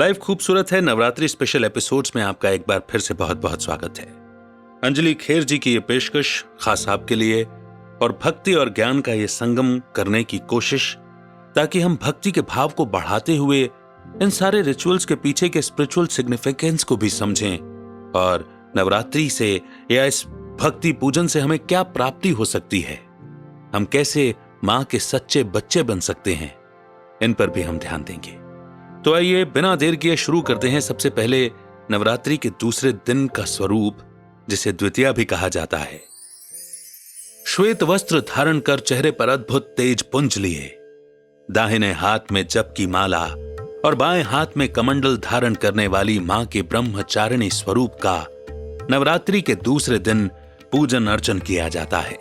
Life खूबसूरत है Navratri special episodes में आपका एक बार फिर से बहुत बहुत स्वागत है। अंजलि खेर जी की ये पेशकश खास आपके लिए और भक्ति और ज्ञान का ये संगम करने की कोशिश, ताकि हम भक्ति के भाव को बढ़ाते हुए इन सारे रिचुअल्स के पीछे के स्पिरिचुअल सिग्निफिकेंस को भी समझें और नवरात्रि से या इस भक्ति पूजन से हमें क्या प्राप्ति हो सकती है, हम कैसे मां के सच्चे बच्चे बन सकते हैं, इन पर भी हम ध्यान देंगे। तो आइए बिना देर किए शुरू करते हैं। सबसे पहले नवरात्रि के दूसरे दिन का स्वरूप, जिसे द्वितीया भी कहा जाता है। श्वेत वस्त्र धारण कर चेहरे पर अद्भुत तेज पुंज लिए, दाहिने हाथ में जप की माला और बाएं हाथ में कमंडल धारण करने वाली मां के ब्रह्मचारिणी स्वरूप का नवरात्रि के दूसरे दिन पूजन अर्चन किया जाता है।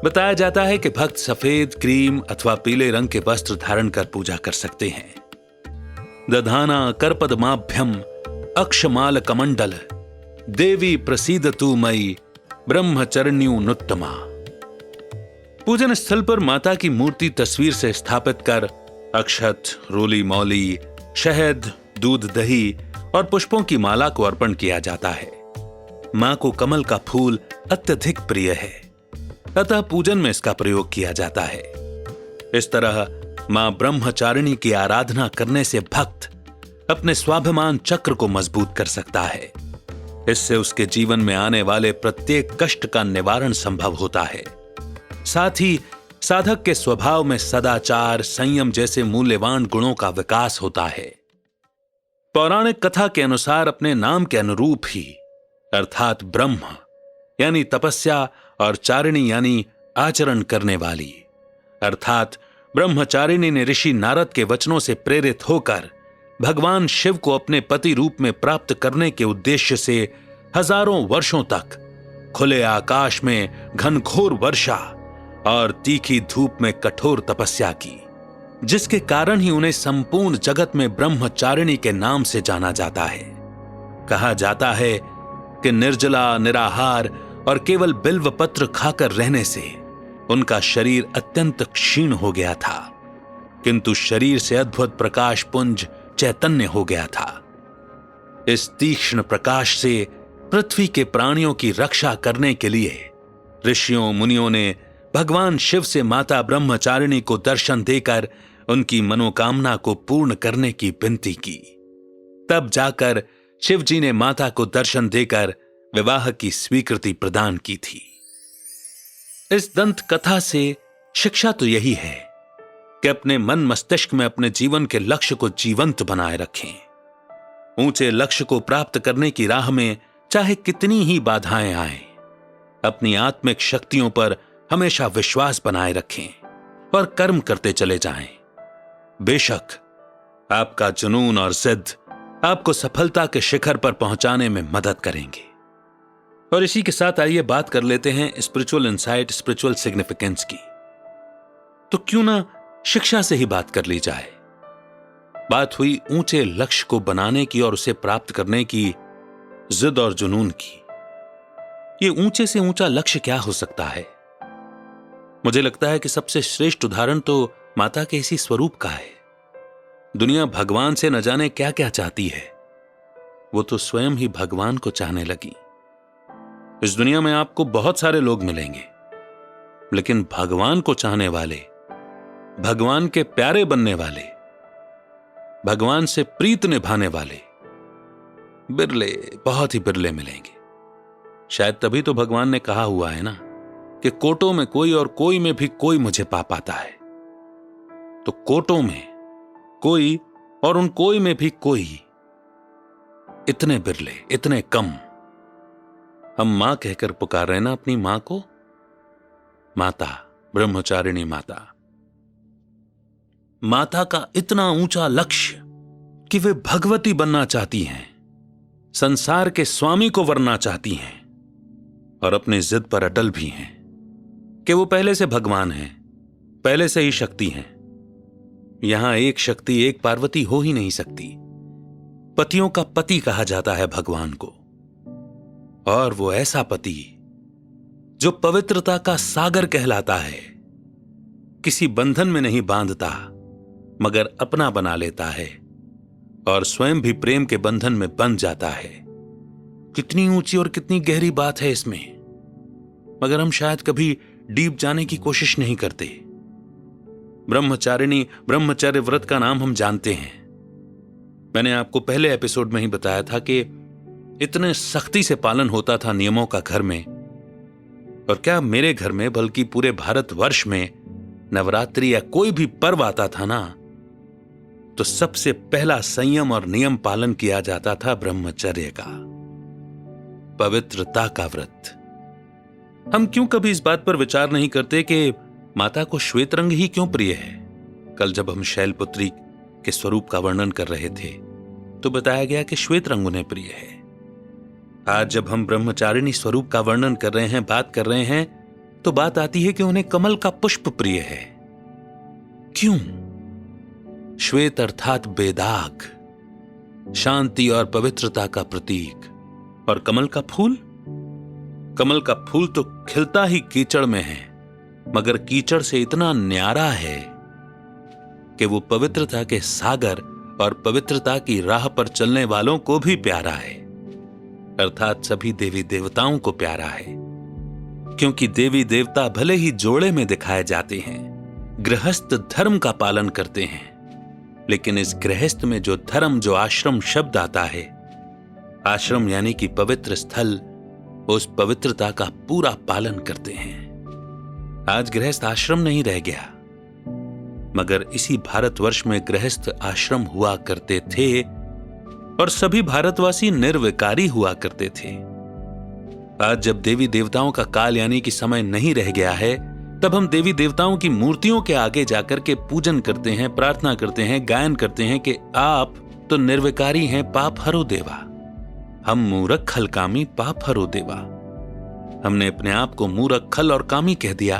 बताया जाता है कि भक्त सफेद, क्रीम अथवा पीले रंग के वस्त्र धारण कर पूजा कर सकते हैं। दधाना करपदमाभ्यम अक्षमाल कमंडल देवी प्रसीदतु मयि ब्रह्मचर्ण्युनुत्तमा। पूजन स्थल पर माता की मूर्ति तस्वीर से स्थापित कर अक्षत, रोली मौली, शहद, दूध, दही और पुष्पों की माला को अर्पण किया जाता है। मां को कमल का फूल अत्यधिक प्रिय है, अतः पूजन में इसका प्रयोग किया जाता है। इस तरह मां ब्रह्मचारिणी की आराधना करने से भक्त अपने स्वाभिमान चक्र को मजबूत कर सकता है। इससे उसके जीवन में आने वाले प्रत्येक कष्ट का निवारण संभव होता है। साथ ही साधक के स्वभाव में सदाचार, संयम जैसे मूल्यवान गुणों का विकास होता है। पौराणिक कथा के अनुसार अपने नाम के अनुरूप ही, अर्थात ब्रह्म यानी तपस्या और चारिणी यानी आचरण करने वाली, अर्थात ब्रह्मचारिणी ने ऋषि नारद के वचनों से प्रेरित होकर भगवान शिव को अपने पति रूप में प्राप्त करने के उद्देश्य से हजारों वर्षों तक खुले आकाश में घनघोर वर्षा और तीखी धूप में कठोर तपस्या की, जिसके कारण ही उन्हें संपूर्ण जगत में ब्रह्मचारिणी के नाम से जाना जाता है। कहा जाता है कि निर्जला, निराहार और केवल बिल्व पत्र खाकर रहने से उनका शरीर अत्यंत क्षीण हो गया था, किंतु शरीर से अद्भुत प्रकाश पुंज चैतन्य हो गया था। इस तीक्ष्ण प्रकाश से पृथ्वी के प्राणियों की रक्षा करने के लिए ऋषियों मुनियों ने भगवान शिव से माता ब्रह्मचारिणी को दर्शन देकर उनकी मनोकामना को पूर्ण करने की विनती की। तब जाकर शिव जी ने माता को दर्शन देकर विवाह की स्वीकृति प्रदान की थी। इस दंत कथा से शिक्षा तो यही है कि अपने मन मस्तिष्क में अपने जीवन के लक्ष्य को जीवंत बनाए रखें। ऊंचे लक्ष्य को प्राप्त करने की राह में चाहे कितनी ही बाधाएं आएं, अपनी आत्मिक शक्तियों पर हमेशा विश्वास बनाए रखें और कर्म करते चले जाएं। बेशक आपका जुनून और जिद आपको सफलता के शिखर पर पहुंचाने में मदद करेंगे। और इसी के साथ आइए बात कर लेते हैं स्पिरिचुअल इंसाइट, स्पिरिचुअल सिग्निफिकेंस की। तो क्यों ना शिक्षा से ही बात कर ली जाए। बात हुई ऊंचे लक्ष्य को बनाने की और उसे प्राप्त करने की जिद और जुनून की। ये ऊंचे से ऊंचा लक्ष्य क्या हो सकता है? मुझे लगता है कि सबसे श्रेष्ठ उदाहरण तो माता के इसी स्वरूप का है। दुनिया भगवान से न जाने क्या क्या चाहती है, वो तो स्वयं ही भगवान को चाहने लगी। इस दुनिया में आपको बहुत सारे लोग मिलेंगे, लेकिन भगवान को चाहने वाले, भगवान के प्यारे बनने वाले, भगवान से प्रीत निभाने वाले बिरले, बहुत ही बिरले मिलेंगे। शायद तभी तो भगवान ने कहा हुआ है ना कि कोटों में कोई और कोई में भी कोई मुझे पा पाता है। तो कोटों में कोई और उन कोई में भी कोई, इतने बिरले, इतने कम। हम मां कहकर पुकार रहे ना अपनी मां को, माता, ब्रह्मचारिणी माता। माता का इतना ऊंचा लक्ष्य कि वे भगवती बनना चाहती हैं, संसार के स्वामी को वरना चाहती हैं और अपनी जिद पर अटल भी हैं कि वो पहले से भगवान हैं, पहले से ही शक्ति हैं। यहां एक शक्ति, एक पार्वती हो ही नहीं सकती। पतियों का पति कहा जाता है भगवान को, और वो ऐसा पति जो पवित्रता का सागर कहलाता है, किसी बंधन में नहीं बांधता मगर अपना बना लेता है, और स्वयं भी प्रेम के बंधन में बंध जाता है। कितनी ऊंची और कितनी गहरी बात है इसमें, मगर हम शायद कभी डीप जाने की कोशिश नहीं करते। ब्रह्मचारिणी, ब्रह्मचर्य व्रत का नाम हम जानते हैं। मैंने आपको पहले एपिसोड में ही बताया था कि इतने सख्ती से पालन होता था नियमों का घर में, और क्या मेरे घर में बल्कि पूरे भारतवर्ष में नवरात्रि या कोई भी पर्व आता था ना, तो सबसे पहला संयम और नियम पालन किया जाता था ब्रह्मचर्य का, पवित्रता का व्रत। हम क्यों कभी इस बात पर विचार नहीं करते कि माता को श्वेत रंग ही क्यों प्रिय है? कल जब हम शैलपुत्री के स्वरूप का वर्णन कर रहे थे तो बताया गया कि श्वेत रंग उन्हें प्रिय है। आज जब हम ब्रह्मचारिणी स्वरूप का वर्णन कर रहे हैं, बात कर रहे हैं, तो बात आती है कि उन्हें कमल का पुष्प प्रिय है। क्यों? श्वेत अर्थात बेदाग, शांति और पवित्रता का प्रतीक। और कमल का फूल? कमल का फूल तो खिलता ही कीचड़ में है, मगर कीचड़ से इतना न्यारा है कि वो पवित्रता के सागर और पवित्रता की राह पर चलने वालों को भी प्यारा है, अर्थात सभी देवी देवताओं को प्यारा है। क्योंकि देवी देवता भले ही जोड़े में दिखाए जाते हैं, गृहस्थ धर्म का पालन करते हैं, लेकिन इस गृहस्थ में जो धर्म, जो आश्रम शब्द आता है, आश्रम यानी कि पवित्र स्थल, उस पवित्रता का पूरा पालन करते हैं। आज गृहस्थ आश्रम नहीं रह गया, मगर इसी भारतवर्ष में गृहस्थ आश्रम हुआ करते थे और सभी भारतवासी निर्विकारी हुआ करते थे। आज जब देवी देवताओं का काल यानी कि समय नहीं रह गया है, तब हम देवी देवताओं की मूर्तियों के आगे जाकर के पूजन करते हैं, प्रार्थना करते हैं, गायन करते हैं कि आप तो निर्विकारी हैं, पाप हरो देवा। हम मूरख खल कामी, पाप हरो देवा। हमने अपने आप को मूरख खल और कामी कह दिया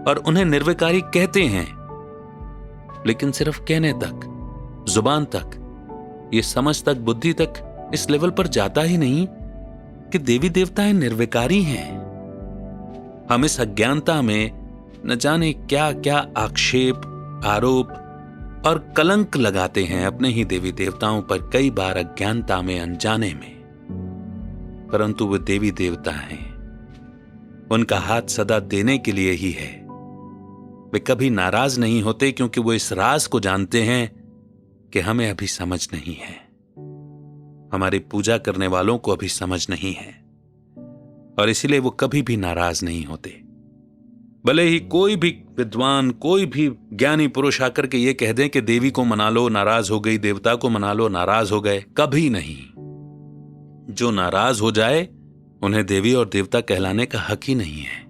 और उन्हें निर्विकारी कहते हैं, लेकिन सिर्फ कहने तक, जुबान तक, ये समझ तक, बुद्धि तक इस लेवल पर जाता ही नहीं कि देवी देवताएं निर्विकारी हैं। हम इस अज्ञानता में न जाने क्या क्या आक्षेप, आरोप और कलंक लगाते हैं अपने ही देवी देवताओं पर, कई बार अज्ञानता में, अनजाने में। परंतु वे देवी देवता हैं, उनका हाथ सदा देने के लिए ही है। वे कभी नाराज नहीं होते, क्योंकि वो इस राज को जानते हैं कि हमें अभी समझ नहीं है, हमारी पूजा करने वालों को अभी समझ नहीं है, और इसीलिए वो कभी भी नाराज नहीं होते। भले ही कोई भी विद्वान, कोई भी ज्ञानी पुरुष आकर के ये कह दें कि देवी को मना लो, नाराज हो गई, देवता को मना लो, नाराज हो गए, कभी नहीं। जो नाराज हो जाए उन्हें देवी और देवता कहलाने का हक ही नहीं है।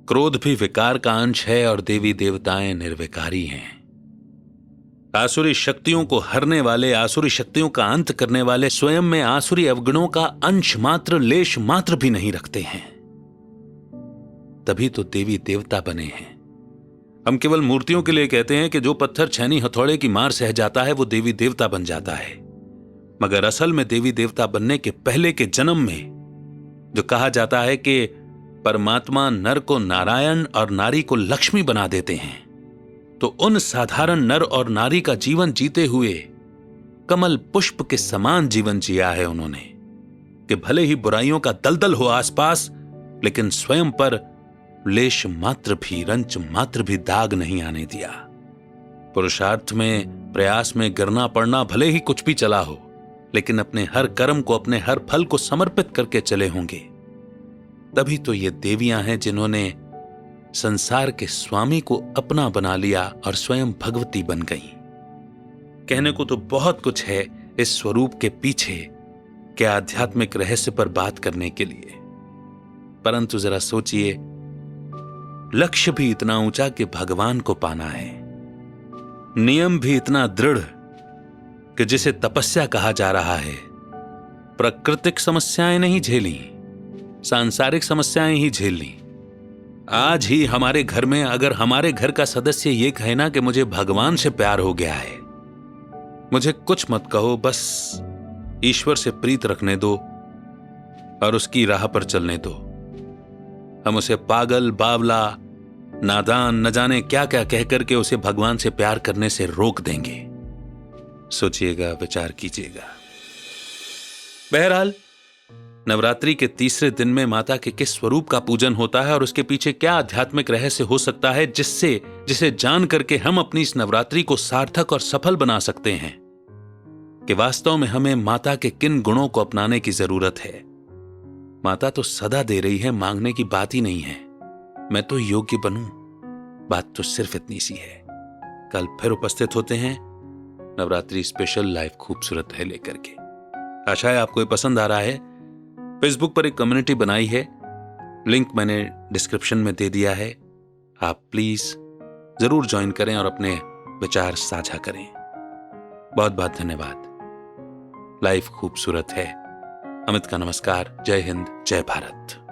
क्रोध भी विकार का अंश है और देवी देवताएं निर्विकारी हैं। आसुरी शक्तियों को हरने वाले, आसुरी शक्तियों का अंत करने वाले स्वयं में आसुरी अवगुणों का अंश मात्र, लेश मात्र भी नहीं रखते हैं। तभी तो देवी देवता बने हैं। हम केवल मूर्तियों के लिए कहते हैं कि जो पत्थर छैनी हथौड़े की मार सह जाता है वो देवी देवता बन जाता है, मगर असल में देवी देवता बनने के पहले के जन्म में जो कहा जाता है कि परमात्मा नर को नारायण और नारी को लक्ष्मी बना देते हैं, तो उन साधारण नर और नारी का जीवन जीते हुए कमल पुष्प के समान जीवन जिया है उन्होंने, कि भले ही बुराइयों का दलदल हो आसपास, लेकिन स्वयं पर लेश मात्र भी, रंच मात्र भी दाग नहीं आने दिया। पुरुषार्थ में, प्रयास में गिरना पड़ना भले ही कुछ भी चला हो, लेकिन अपने हर कर्म को, अपने हर फल को समर्पित करके चले होंगे। तभी तो ये देवियां हैं जिन्होंने संसार के स्वामी को अपना बना लिया और स्वयं भगवती बन गई। कहने को तो बहुत कुछ है इस स्वरूप के पीछे के आध्यात्मिक रहस्य पर बात करने के लिए, परंतु जरा सोचिए, लक्ष्य भी इतना ऊंचा कि भगवान को पाना है, नियम भी इतना दृढ़ कि जिसे तपस्या कहा जा रहा है। प्राकृतिक समस्याएं नहीं झेली, सांसारिक समस्याएं ही झेल ली। आज ही हमारे घर में अगर हमारे घर का सदस्य ये कहे ना कि मुझे भगवान से प्यार हो गया है, मुझे कुछ मत कहो, बस ईश्वर से प्रीत रखने दो और उसकी राह पर चलने दो, हम उसे पागल, बावला, नादान, न जाने क्या क्या कह करके उसे भगवान से प्यार करने से रोक देंगे। सोचिएगा, विचार कीजिएगा। बहरहाल, नवरात्रि के तीसरे दिन में माता के किस स्वरूप का पूजन होता है और उसके पीछे क्या आध्यात्मिक रहस्य हो सकता है जिसे जान करके हम अपनी इस नवरात्रि को सार्थक और सफल बना सकते हैं कि वास्तव में हमें माता के किन गुणों को अपनाने की जरूरत है। माता तो सदा दे रही है, मांगने की बात ही नहीं है। मैं तो योग्य बनूं, बात तो सिर्फ इतनी सी है। कल फिर उपस्थित होते हैं नवरात्रि स्पेशल लाइव खूबसूरत है लेकर के। आशा है आपको ये पसंद आ रहा है। फेसबुक पर एक कम्युनिटी बनाई है, लिंक मैंने डिस्क्रिप्शन में दे दिया है। आप प्लीज जरूर ज्वाइन करें और अपने विचार साझा करें। बहुत बहुत धन्यवाद। लाइफ खूबसूरत है। अमित का नमस्कार। जय हिंद, जय भारत।